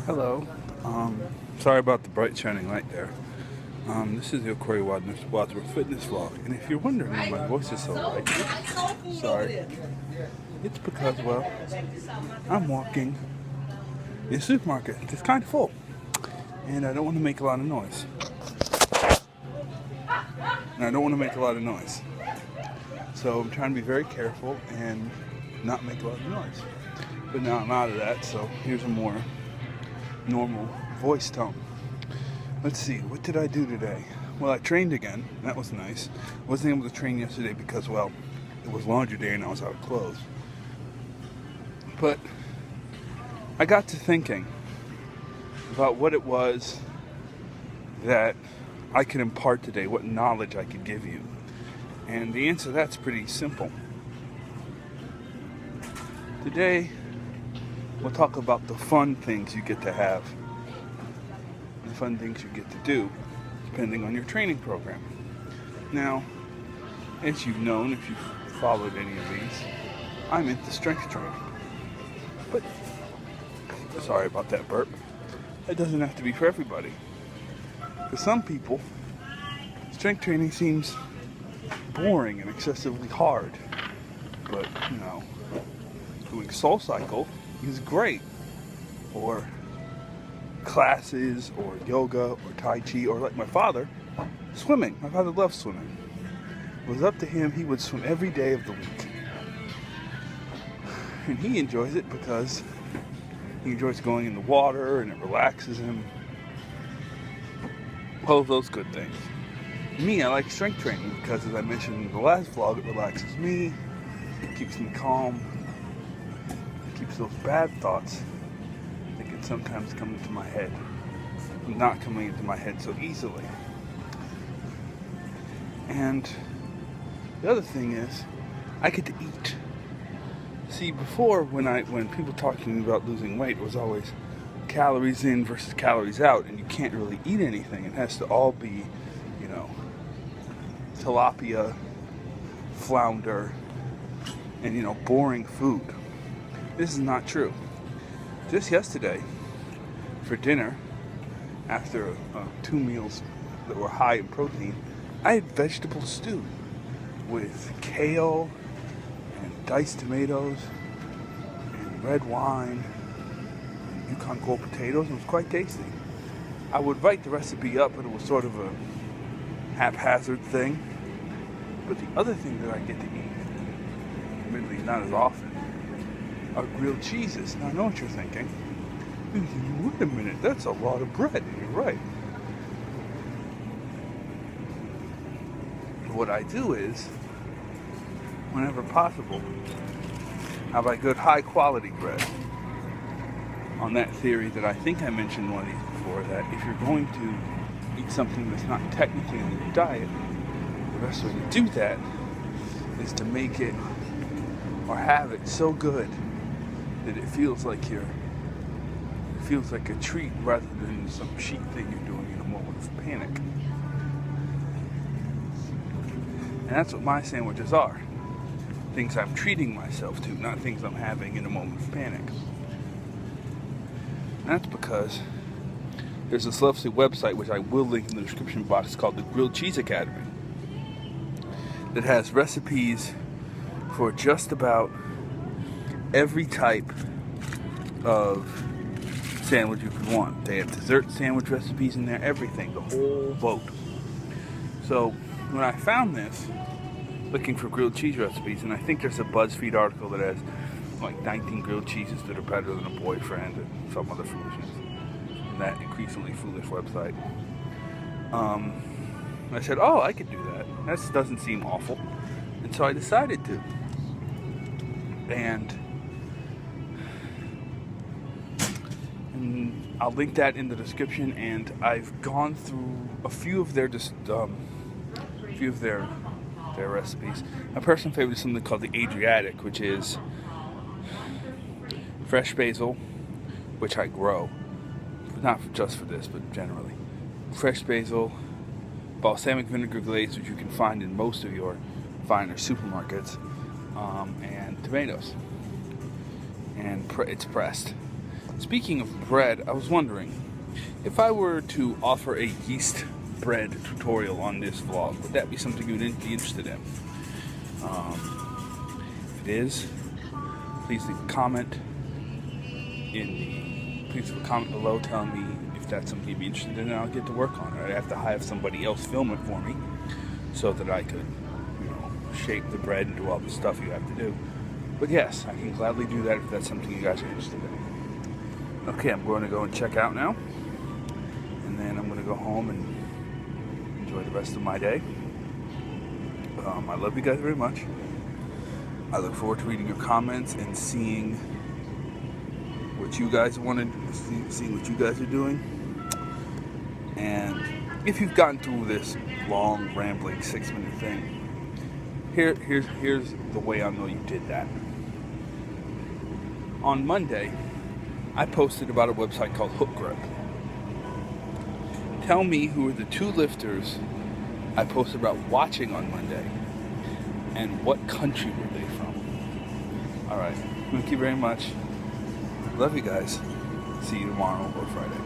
Hello. Sorry about the bright shining light there. This is the Okori Wadsworth fitness vlog, and if you're wondering why my voice is so light, sorry. It's because, well, I'm walking in a supermarket. It's kind of full, and I don't want to make a lot of noise. So I'm trying to be very careful and not make a lot of noise. But now I'm out of that, so here's a more normal voice tone. Let's see, what did I do today? Well, I trained again. That was nice. I wasn't able to train yesterday because, well, it was laundry day and I was out of clothes. But I got to thinking about what it was that I could impart today, what knowledge I could give you. And the answer to that's pretty simple. Today, we'll talk about the fun things you get to have, the fun things you get to do, depending on your training program. Now, as you've known, if you've followed any of these, I'm into strength training. But, sorry about that burp, it doesn't have to be for everybody. For some people, strength training seems boring and excessively hard. But, doing Soul Cycle is great, or classes, or yoga, or Tai Chi, or like my father, swimming. My father loves swimming. It was up to him, he would swim every day of the week. And he enjoys it because he enjoys going in the water and it relaxes him. All of those good things. Me, I like strength training because, as I mentioned in the last vlog, it relaxes me, it keeps me calm, keeps those bad thoughts that can sometimes come into my head not coming into my head so easily. And the other thing is, I get to eat. See, before, when people talk to me about losing weight, it was always calories in versus calories out, and you can't really eat anything. It has to all be, tilapia, flounder, and boring food. This is not true. Just yesterday, for dinner, after 2 meals that were high in protein, I had vegetable stew with kale and diced tomatoes and red wine and Yukon Gold potatoes. It was quite tasty. I would write the recipe up, but it was sort of a haphazard thing. But the other thing that I get to eat, admittedly not as often, are grilled cheeses. Now I know what you're thinking. Wait a minute, that's a lot of bread. And you're right. What I do is, whenever possible, have a good high quality bread. On that theory that I think I mentioned one of these before, that if you're going to eat something that's not technically in your diet, the best way to do that is to make it or have it so good that it feels like a treat rather than some cheap thing you're doing in a moment of panic. And that's what my sandwiches are. Things I'm treating myself to, not things I'm having in a moment of panic. And that's because there's this lovely website, which I will link in the description box, called the Grilled Cheese Academy, that has recipes for just about every type of sandwich you could want. They have dessert sandwich recipes in there, everything, the whole boat. So when I found this, looking for grilled cheese recipes, and I think there's a BuzzFeed article that has like 19 grilled cheeses that are better than a boyfriend and some other foolishness on that increasingly foolish website. I said, oh, I could do that. That doesn't seem awful. And so I decided to. And I'll link that in the description, and I've gone through a few of their recipes. My personal favorite is something called the Adriatic, which is fresh basil, which I grow, not just for this, but generally. Fresh basil, balsamic vinegar glaze, which you can find in most of your finer supermarkets, and tomatoes. And it's pressed. Speaking of bread, I was wondering, if I were to offer a yeast bread tutorial on this vlog, would that be something you'd be interested in? If it is, please leave a comment below telling me if that's something you'd be interested in, and I'll get to work on it. I have to have somebody else film it for me so that I could, shape the bread and do all the stuff you have to do. But yes, I can gladly do that if that's something you guys are interested in. Okay, I'm going to go and check out now, and then I'm going to go home and enjoy the rest of my day. I love you guys very much. I look forward to reading your comments and seeing what you guys seeing what you guys are doing. And if you've gotten through this long, rambling 6-minute thing, here's the way I know you did that. On Monday, I posted about a website called Hook Grip. Tell me who are the 2 lifters I posted about watching on Monday, and what country were they from? Alright, thank you very much. Love you guys. See you tomorrow or Friday.